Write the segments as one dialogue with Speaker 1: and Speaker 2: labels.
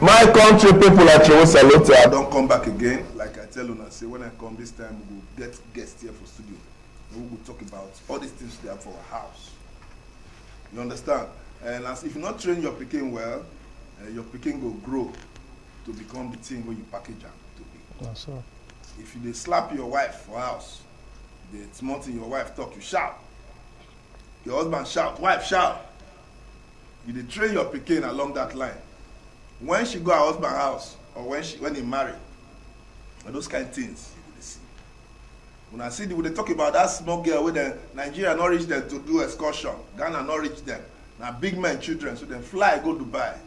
Speaker 1: My country people at your salute. I don't come back again. Like I tell you, I say when I come this time, we will get guests here for studio. And we will talk about all these things they have for our house. You understand? And as if you not train your Peking well, your Peking will grow to become the thing where you package them to be.
Speaker 2: That's so.
Speaker 1: If you slap your wife for house, the small thing your wife talk, you shout. Your husband shout, wife shout. You train your Peking along that line. When she go her husband's house, or when he marry, or those kind of things, you will see. When I see when they talk about that small girl with the Nigeria not reach them to do excursion, Ghana not reach them. Now big men children, so then fly go Dubai,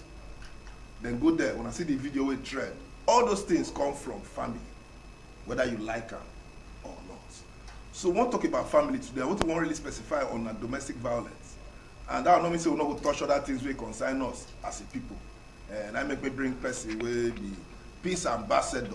Speaker 1: then go there. When I see the video with trend, all those things come from family, whether you like them or not. So we want to talk about family today. I want to really specify on domestic violence, and that will not mean say we not go touch other things we concern us as a people. And I make me bring person with the peace ambassador.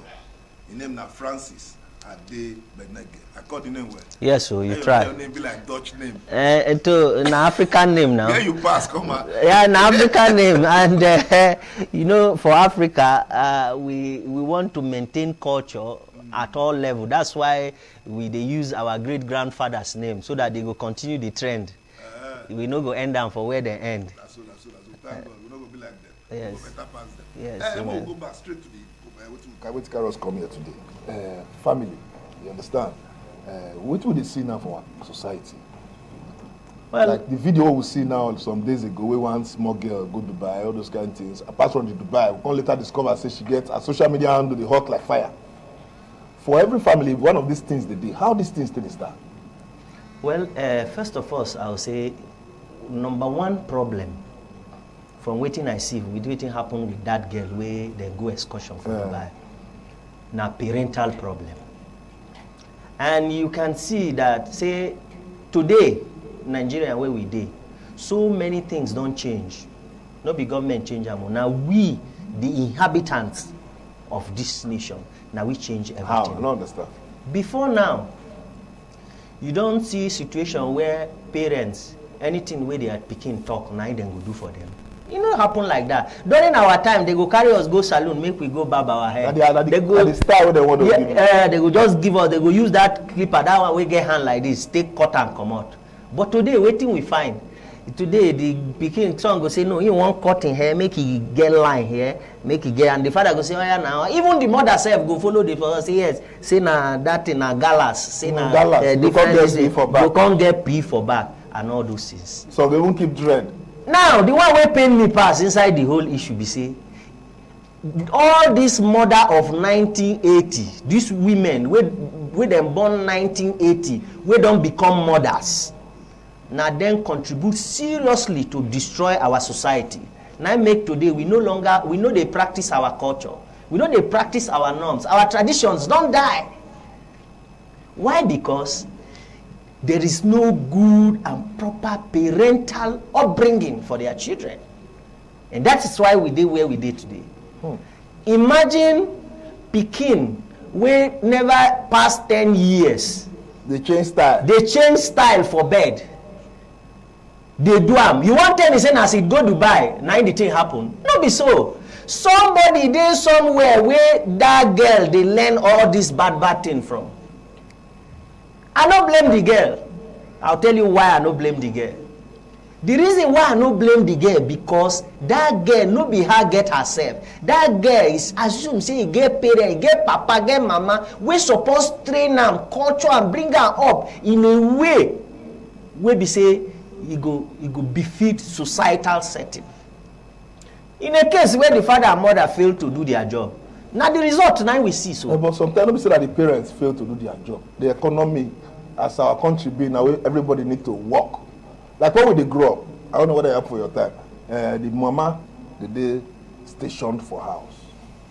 Speaker 1: His name na Francis ADABENEGE. I call the name well.
Speaker 2: Yes, so you try.
Speaker 1: Your name be like Dutch name.
Speaker 2: To an African name now.
Speaker 1: Yeah, you pass, come on.
Speaker 2: Yeah, an African name, and you know, for Africa, we want to maintain culture at all levels. That's why they use our great grandfather's name so that they will continue the trend. We no go end down for where they end.
Speaker 1: That's so. Thank God, we no go be like them.
Speaker 2: Yes.
Speaker 1: We'll better pass them.
Speaker 2: Yes.
Speaker 1: We'll go back straight to the. What carry us come here today? Family, you understand? What will they see now for our society? Well, like the video we see now some days ago, where one small girl go to Dubai, all those kind of things. Apart from the Dubai, we can later discover say she gets a social media handle the hot like fire. For every family, one of these things they did. How these things did they start?
Speaker 2: Well, first of all, I would say number one problem from waiting I see with waiting happen with that girl where they go excursion for Dubai. Now parental problem. And you can see that, say, today, Nigeria where we dey, so many things don't change. No be government change them. Now we, the inhabitants of this nation, now we change everything.
Speaker 1: How? I don't understand.
Speaker 2: Before now, you don't see situation where parents, anything where they are picking talk, now they go do for them. You know, happen like that. During our time, they go carry us go salon, make we go barb our hair.
Speaker 1: They go the style they want to give.
Speaker 2: They go just give us. They go use that clipper. That one we get hand like this, take cut and come out. But today, waiting we find. Today the pikin son go say no, you want cutting hair, make he get line here, make he get, and the father go say oh yeah now. Even the mother self go follow the father say yes, say na that in a galas, say na different. Go come get pee for back and all those things.
Speaker 1: So they won't keep dread.
Speaker 2: Now, the one wey pain me pass inside the whole issue be say, all this mother of 1980, these women wey them born 1980, wey don't become mothers, now then contribute seriously to destroy our society. Now make today we know they practice our culture, we know they practice our norms, our traditions don't die. Why? Because there is no good and proper parental upbringing for their children. And that is why we did where we did today. Imagine Pekin, we never past 10 years.
Speaker 1: They change style.
Speaker 2: They change style for bed. They do them. You want tell me say as it go Dubai, now the thing happen. No be so. Somebody there somewhere where that girl they learn all this bad thing from. I don't blame the girl. I'll tell you why I don't blame the girl. The reason why I don't blame the girl because that girl no be her get herself. That girl is assume say get parent, get papa, get mama. We supposed train them, culture and bring her up in a way where we say you go befit societal setting. In a case where the father and mother fail to do their job, now the result now we see so.
Speaker 1: But sometimes we say that the parents fail to do their job. The economy, as our country be now, everybody need to work. Like when we grow up, I don't know what they have for your time. The mama, they stationed for house.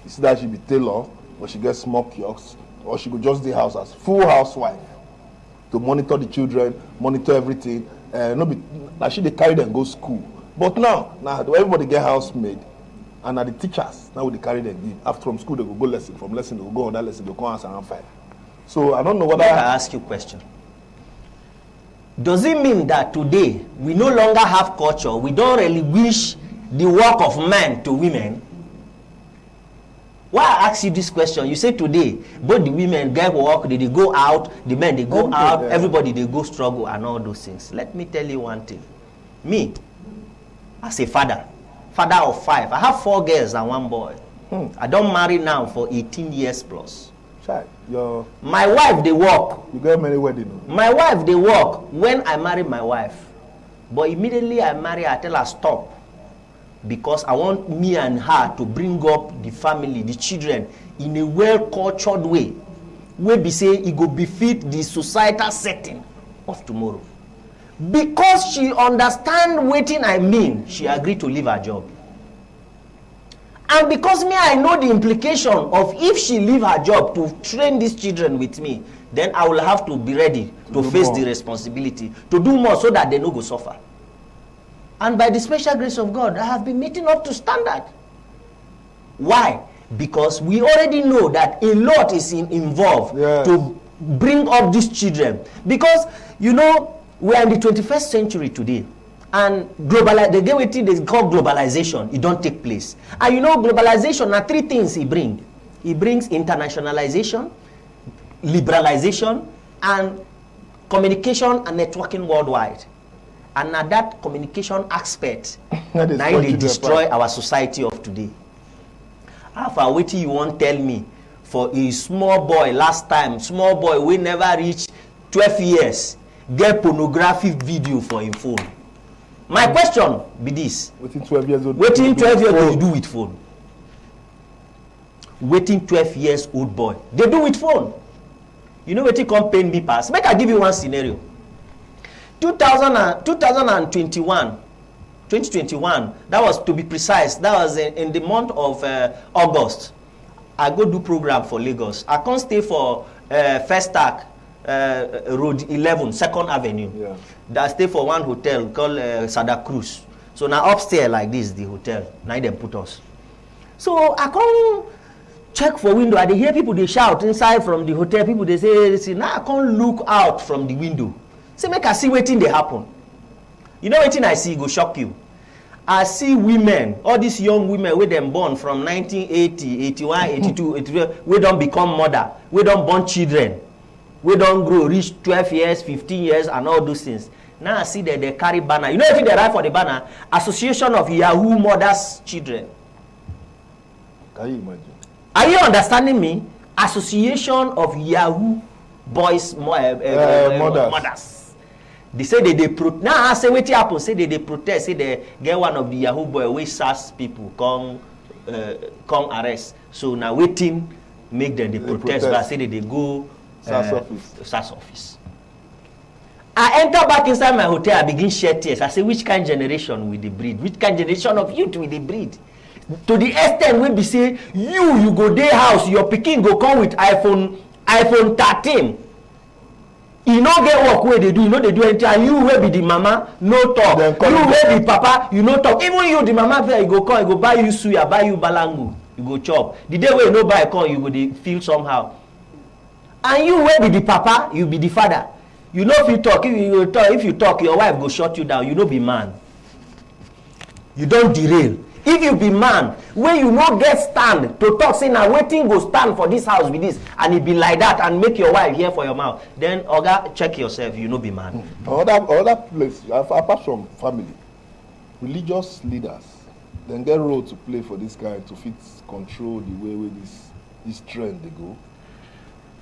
Speaker 1: You see that she be tailor, or she gets small kiosks, or she go just the house as full housewife to monitor the children, monitor everything. No be like she they carry them go school. But now everybody get housemaid. And at the teachers, now they carry them give. After from school, they go lesson. From lesson, they go on that lesson, they come answer around 5. So I don't know what
Speaker 2: I ask you a question. Does it mean that today we no longer have culture? We don't really wish the work of men to women? Why I ask you this question? You say today, both the women get work, they go out, the men they go out, everybody they go struggle and all those things. Let me tell you one thing. Me, as a father of 5, I have 4 girls and 1 boy. I don't marry now for 18 years plus. My wife, they work.
Speaker 1: You got many weddings?
Speaker 2: My wife, they work when I marry my wife. But immediately I marry her, I tell her stop. Because I want me and her to bring up the family, the children, in a well-cultured way. Where we say it go befit the societal setting of tomorrow. Because she understand what I mean, she agreed to leave her job. And because me, I know the implication of if she leave her job to train these children with me, then I will have to be ready to face the responsibility, to do more so that they no go suffer. And by the special grace of God, I have been meeting up to standard. Why? Because we already know that a lot is involved to bring up these children. Because, you know, we are in the 21st century today. And the gateway they call globalization, it don't take place. And you know, globalization are 3 things it brings. It brings internationalization, liberalization, and communication and networking worldwide. And now that communication aspect, now they destroy our society of today. How far waiting you won't tell me for a small boy last time, small boy we never reach 12 years, get pornographic video for him phone. My question be this.
Speaker 1: Waiting 12 years old.
Speaker 2: Waiting 12 years old, they do with phone. Waiting 12 years old boy, they do with phone. You know what you come pain me pass? Make I give you one scenario. 2021, that was, to be precise, that was in the month of August. I go do program for Lagos. I can't stay for First Stack, Road 11, 2nd Avenue. Yeah. I stay for one hotel called Sada Cruz. So now upstairs like this, the hotel. Now they put us. So I come check for window. I hear people, they shout inside from the hotel. People, they say, now I can't look out from the window. Say, make I see what thing they happen. You know what thing I see, go shock you. I see women, all these young women, with them born from 1980, 81, 82, 83, we don't become mother, we don't born children, we don't grow, reach 12 years, 15 years, and all those things. Now I see that they carry banner. You know if they write for the banner, Association of Yahoo Mothers Children.
Speaker 1: Can you imagine?
Speaker 2: Are you understanding me? Association of Yahoo Boys Mothers. They say they protest. Now I say what happen? Say they protest. Say they get one of the Yahoo boy wey SAS people come arrest. So now waiting make them they protest. But say they go SAS office. I enter back inside my hotel. I begin shed tears. I say, which kind of generation will they breed? Which kind of generation of youth will they breed? To the extent where we say you go day house, your pikin go come with iPhone 13. You no get work where they do, you know they do anything. And you will be the mama, no talk. You will be papa, you no talk. Even you, the mama, you go come, you go buy you suya, buy you balangu, you go chop. The day where you no buy come, you go dey feel somehow. And you will be the papa, you be the father. You know if you talk, if you talk, your wife go shut you down. You no be man. You don't derail. If you be man, when you no get stand to talk, say now waiting go stand for this house with this, and it be like that, and make your wife hear for your mouth, then oga, check yourself, you no be man.
Speaker 1: Other place, apart from family, religious leaders, then get role to play for this guy to fit control the way this trend they go.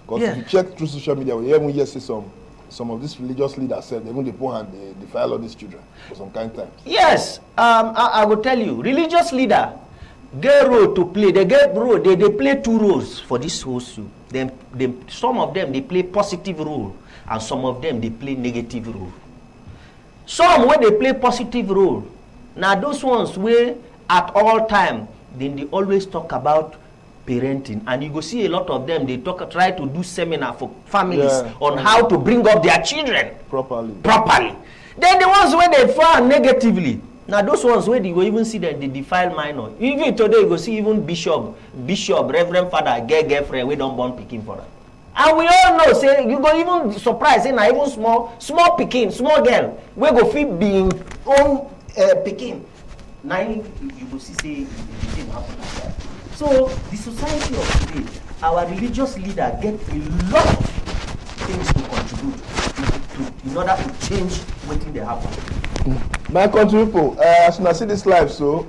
Speaker 1: Because if you check through social media, we even hear say some of these religious leaders said even they put hand they file all these children for some kind of time.
Speaker 2: Yes, I will tell you, religious leader get role to play. They get role. They play 2 roles for this whole suit. Some of them they play positive role, and some of them they play negative role. Some when they play positive role, now those ones where at all time then they always talk about parenting, and you go see a lot of them they try to do seminar for families on how to bring up their children
Speaker 1: properly.
Speaker 2: Then the ones where they fall negatively, now those ones where you go even see that they defile minor. Even today you go see even bishop, reverend father get girlfriend we don't born pikin for them. And we all know, say you go even surprised, say now even small pikin, small girl we go fit being own pikin. Now you go see say the thing happen like that. So the society of today, our religious leader get a lot of things to contribute in order to change what they happen.
Speaker 1: My country people, as you see this life, so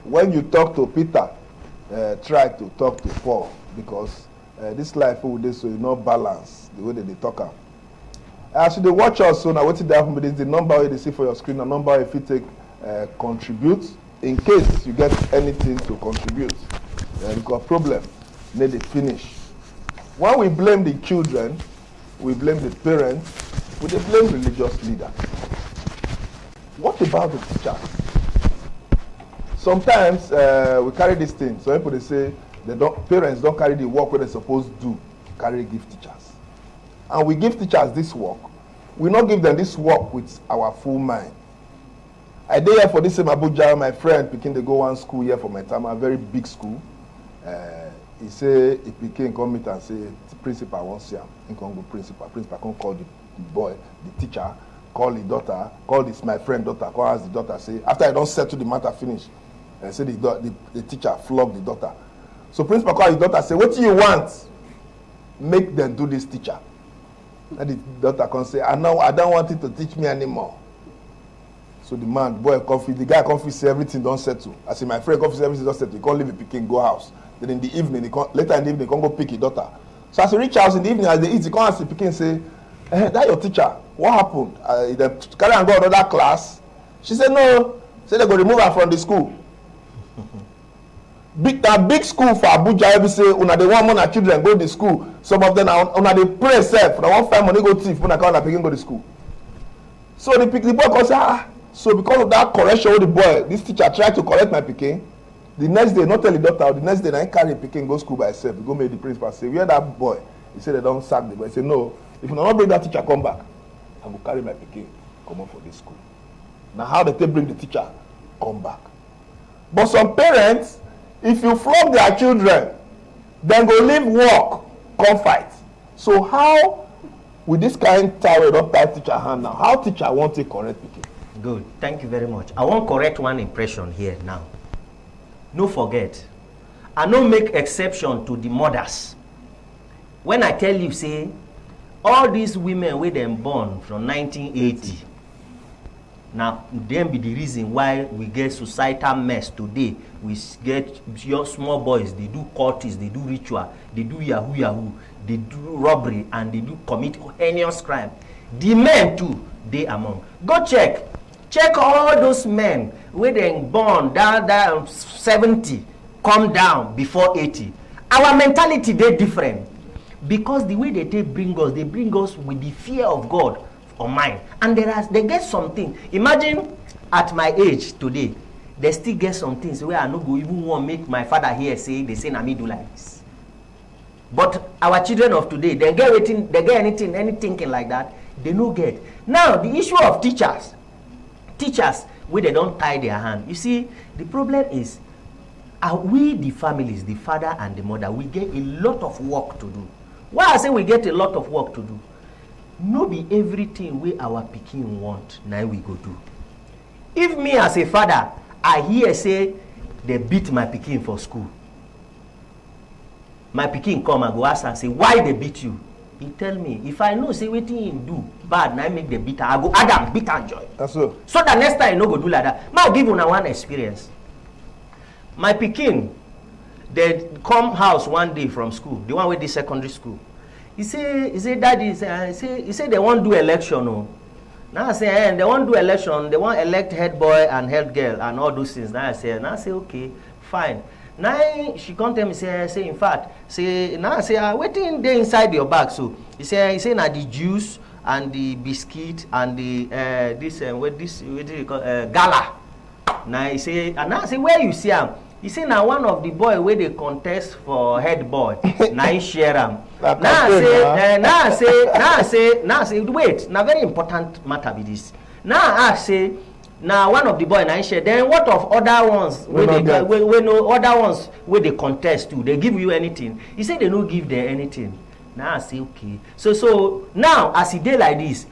Speaker 1: when you talk to Peter, try to talk to Paul, because this life so you not balance the way that they talk. As you watch us, so now what they happen is the number they see for your screen, the number if you take contribute in case you get anything to contribute. You got problem, need it finish. When we blame the children, we blame the parents, we blame religious leaders. What about the teachers? Sometimes we carry this thing. So people they say parents don't carry the work where they're supposed to do, carry give teachers. And we give teachers this work. We not give them this work with our full mind. I did here for this same Abuja, my friend Pikin they go one school here for my time, a very big school. He say he Pikin come meet and say the principal wants him. He can go principal. Principal can call the boy, the teacher, call the daughter, call this my friend daughter, call ask the daughter, say after I don't settle the matter finish. And say the teacher flog the daughter. So principal call the daughter, say, what do you want? Make them do this teacher. And the daughter can say, I don't want it to teach me anymore. So the guy confused, say everything don't settle. I say my friend confused, everything don't settle. He can't leave a Pikin, go house. Then in the evening, later in the evening, he can't go pick his daughter. So as he reach house in the evening, as they eat, he can't ask the Pikin, say, that your teacher, what happened? They carry and go to another class. She said, no. Say they go remove her from the school. Big school for Abuja, every say, una they want more children go to school. Some of them una they pray self. Una want find money go thief, una can't Pikin go to school. So the boy can say, so because of that correction with the boy, this teacher tried to correct my Pikin. The next day, not tell the doctor, the next day, I carry Pikin go school by herself. Go make the principal say, where that boy? He said they don't sack the boy. He said, no, if you not bring that teacher come back, I will carry my Pikin, come on for this school. Now how they bring the teacher come back? But some parents, if you flog their children, then go leave work, come fight. So how, with this kind towel don't tie teacher hand now, how teacher want to correct Pikin?
Speaker 2: Good, thank you very much. I want correct one impression here now. No forget, I no make exception to the mothers. When I tell you, say, all these women wey them born from 1980, now them be the reason why we get societal mess today. We get your small boys, they do cultists, they do ritual, they do yahoo, they do robbery, and they do commit heinous crime. The men too, they among. Go check all those men wey dem born down 70 come down before 80. Our mentality dey different, because the way they bring us with the fear of God on mind. And they get something. Imagine at my age today, they still get some things where I no go even want to make my father here say they say na me do like this. But our children of today, they get anything, any thinking like that, they no get. Now the issue of teachers where they don't tie their hand. You see, the problem is, we the families, the father and the mother, we get a lot of work to do. Why I say we get a lot of work to do? No be everything we our Pikin want, now we go do. If me as a father, I hear say they beat my Pikin for school, my Pikin come and go ask and say, why they beat you? He tell me, if I know say wetin him do bad, now I make the beat, I go add am beat and joy.
Speaker 1: That's so.
Speaker 2: So that next time you no go do like that. Now give una one experience. My Pikin, they come house one day from school, the one with the secondary school. He say daddy, he say they won't do election. Oh. Now I say, they won't do election, they want elect head boy and head girl and all those things. Now I say okay, fine. Now she come tell me, say in fact, now I say, waiting there inside your bag. So he say now the juice and the biscuit and the what do you call gala. Now he say, and now I say, where you see him? He say now one of the boy where they contest for head boy. Now he share him. Now I say, wait. Now very important matter be this. Now I say. Now one of the boy now share. Then what of other ones where other ones where they contest too? They give you anything? He said they don't give them anything. Now I say okay. So now as he day like this,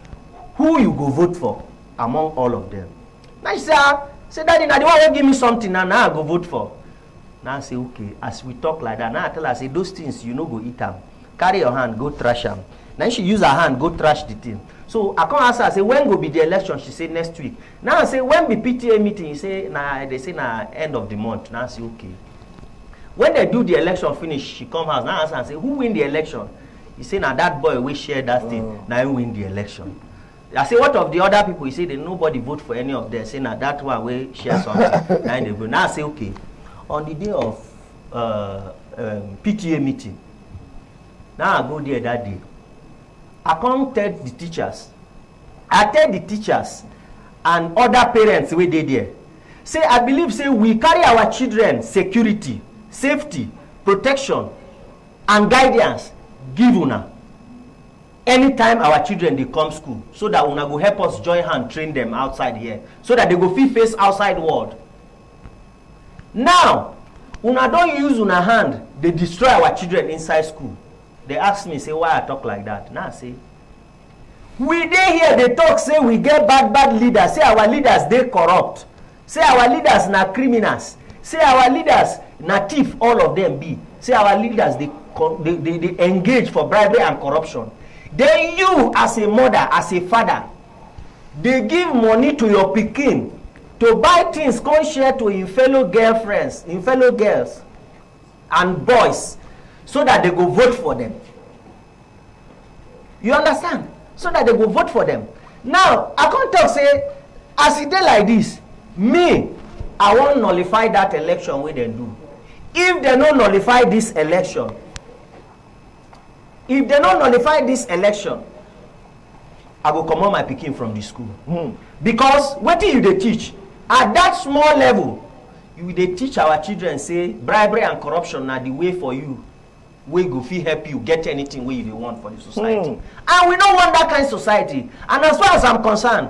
Speaker 2: who you go vote for among all of them? Now she say daddy, now the one will give me something now I go vote for. Now I say, okay, as we talk like that, now I tell her, say, those things, you no go eat them. Carry your hand, go trash them. Then she use her hand, go trash the thing. So I come ask her, I say, when go be the election? She say, next week. Now I say, when be PTA meeting? He say, nah, they say, nah, end of the month. Now I say, okay. When they do the election finish, she come house. Now I ask her, I say, who win the election? He say, nah, that boy, we share that thing. Now he win the election. I say, what of the other people? He say, nobody vote for any of them. Say, nah, that one, we share something. Now they go. Now I say, okay. On the day of PTA meeting, now I go there that day. I come tell the teachers. I tell the teachers and other parents wey dey there. Say, I believe, say, we carry our children security, safety, protection, and guidance give una. Anytime our children they come school, so that una go help us join hand train them outside here, so that they go fit face outside world. Now, una don't use una hand, they destroy our children inside school. They ask me, say, why I talk like that? Now I say, we dey here, they talk, say we get bad leaders, say our leaders they corrupt, say our leaders na criminals, say our leaders na thief, all of them be, say our leaders they engage for bribery and corruption. Then you as a mother, as a father, they give money to your pikin to buy things, come share to your fellow girlfriends, your fellow girls and boys, so that they go vote for them. You understand? So that they go vote for them. Now, I can't talk, say, as it dey like this, me, I won't nullify that election wey dem do. If they don't nullify this election, I go comot my pikin from the school. Because wetin you dey teach at that small level, you dey teach our children, say bribery and corruption na the way for you, wey go fit help you get anything wey you dey want for the society. And we don't want that kind of society. And as far as I'm concerned,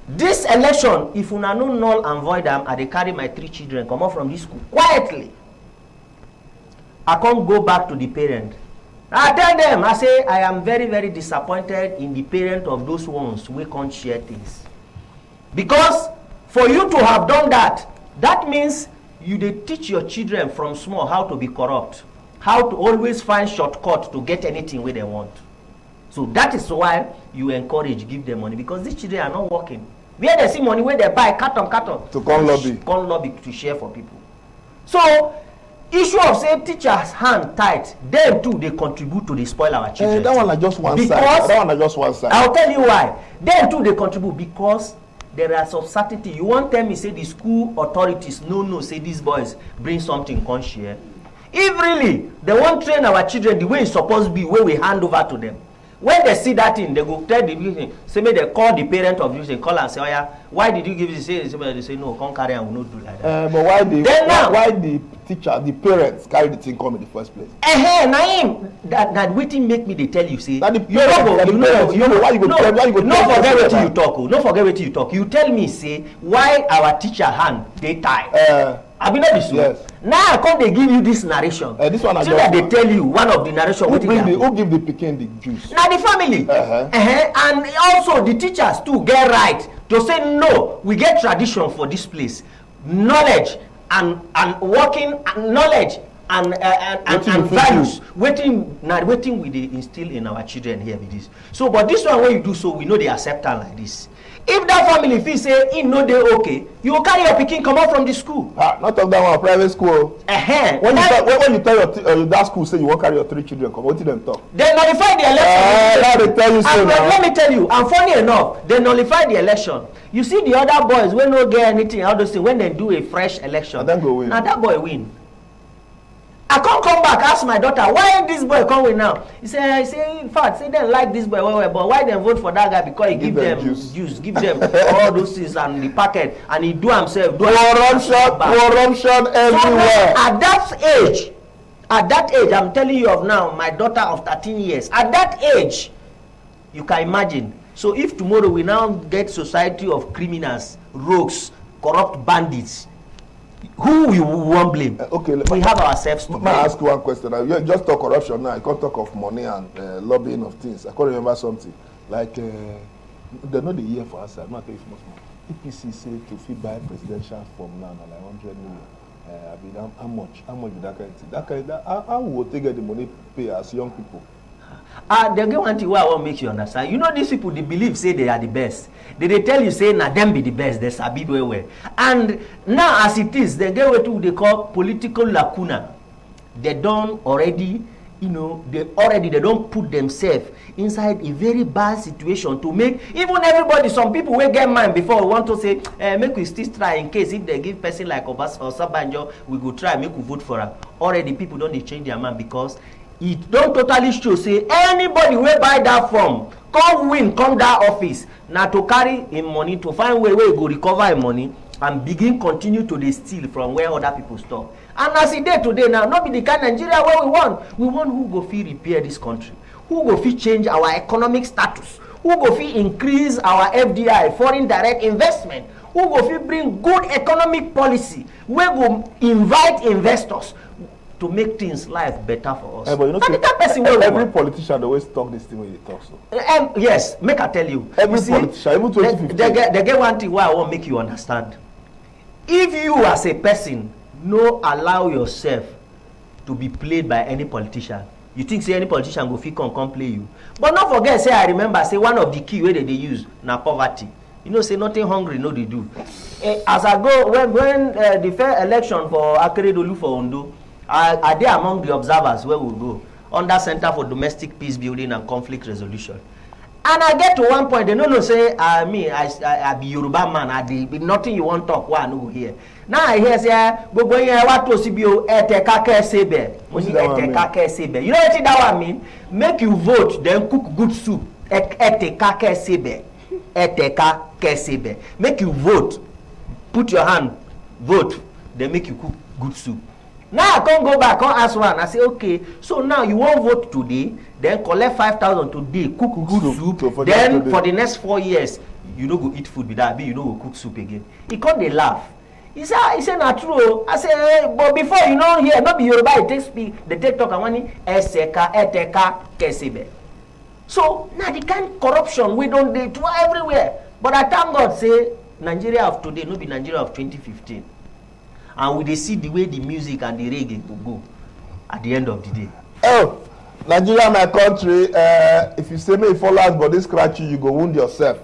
Speaker 2: this election, if una no null and void am, I dey carry my 3 children comot from this school quietly. I can't go back to the parent. I tell them, I say, I am very, very disappointed in the parent of those ones who can't share things. Because for you to have done that, that means you dey teach your children from small how to be corrupt, how to always find shortcuts to get anything where they want. So that is why you encourage, give them money, because these children are not working. Where they see money, where they buy carton
Speaker 1: to come
Speaker 2: lobby to share for people. So issue of say teachers hand tight, them too they contribute to the spoil our children.
Speaker 1: That one is just one side.
Speaker 2: I'll tell you why. Them too they contribute because there are some certainty. You won't tell me say the school authorities no say these boys bring something come share. If really they won't train our children the way it's supposed to be, where we hand over to them. When they see that thing, they go tell the person, say maybe they call the parent of you, they call and say, oh yeah, why did you give this? They say no, come carry and we will not do like that.
Speaker 1: But why the teacher, the parents carry the thing come in the first place?
Speaker 2: Naim, that waiting make me they tell you, say,
Speaker 1: that the parents, why you go
Speaker 2: no forget what you talk, no forget what you talk. You tell me, say, why our teacher hand they tie. I mean not this one. Yes. Now I come they give you this narration.
Speaker 1: This one
Speaker 2: so that they tell you one of the narration.
Speaker 1: Who give the pikin the juice?
Speaker 2: Now the family. And also the teachers too get right to say no. We get tradition for this place, knowledge and working knowledge and values. Waiting we dey instill in our children here with this. So, but this one when you do so, we know they accept am like this. If that family feel say in no dey okay, you will carry your pikin come out from the school.
Speaker 1: Not of that one private school. When you tell your that school say you won't carry your 3 children come, what did them talk?
Speaker 2: They nullify the election.
Speaker 1: Now they tell you so.
Speaker 2: Let me tell you, and funny enough, they nullify the election. You see the other boys when no get anything, how they say when they do a fresh election,
Speaker 1: and then go win.
Speaker 2: Now that boy win. I can't come back, ask my daughter, why this boy come with now? He say, in fact, say they like this boy well, but why they vote for that guy? Because he give them juice, give them all those things and the packet, and he do himself.
Speaker 1: Corruption everywhere.
Speaker 2: So at that age, I'm telling you of now, my daughter of 13 years, at that age, you can imagine. So if tomorrow we now get society of criminals, rogues, corrupt bandits, who you won't blame?
Speaker 1: Okay,
Speaker 2: we have ourselves to blame.
Speaker 1: Let me ask you one question. You just talk corruption now. You can't talk of money and lobbying of things. I can't remember something. Like, they know the year for us. I'm not telling you much more. EPC say to fit buy presidential form now, like 100 million.
Speaker 3: I mean, how much with that kind of thing? How will they get the money pay as young people?
Speaker 2: They get one thing where I want to make you understand. You know, these people, they believe, say they are the best. They tell you, say, nah, them be the best. They sabi well. And now, as it is, they get what they call political lacuna. They don't already, you know, they don't put themselves inside a very bad situation to make even everybody. Some people will get mine before we want to say, make we still try in case if they give person like Obas or Sabanjo, we go try make we vote for her. Already people don't change their mind because it don't totally show say anybody will buy that form come win come that office now to carry him money to find way where he go recover him money and begin continue to dey steal from where other people stop. And as e dey today now, not be the kind Nigeria where we want who go fit repair this country, who go fit change our economic status, who go fit increase our FDI, foreign direct investment, who go fit bring good economic policy wey go invite investors to make things life better for us.
Speaker 3: But you know,
Speaker 2: that person
Speaker 3: every politician always talk this thing when they talk so.
Speaker 2: Yes, make I tell you.
Speaker 3: Every politician, even 2015.
Speaker 2: They get one thing where I want make you understand. If you as a person no allow yourself to be played by any politician, you think say any politician go fit come play you. But not forget, say I remember say one of the key way they use na poverty. You know, say nothing hungry no they do. As I go when the fair election for Akeredolu for Ondo, are they among the observers where we go under Center for Domestic Peace Building and Conflict Resolution. And I get to one point, they no say, I be Yoruba man, I be nothing you want talk, one who hear. Now I hear say, go here, what to CBO, etekake sebe. Etekake sebe. You know what that one mean? Make you vote, then cook good soup. Etekake sebe. Etekake sebe. Make you vote. Put your hand, vote, then make you cook good soup. Now I can't go back, can't ask one. I say, okay, so now you won't vote today, then collect 5,000 today, cook good soup, then for the next 4 years, you no go eat food with that, you no go cook soup again. He can't they laugh. He said, not true. I say, hey, but before you know here, not be Yoruba, it takes speak, the take talk and money, eteka, kesebe. So now the kind of corruption we don't do everywhere. But I thank God say Nigeria of today, no be Nigeria of 2015. And we dey see the way the music and the reggae will go at the end of the day.
Speaker 3: Oh, Nigeria, my country, if you say me follow us body scratch you, you go wound yourself.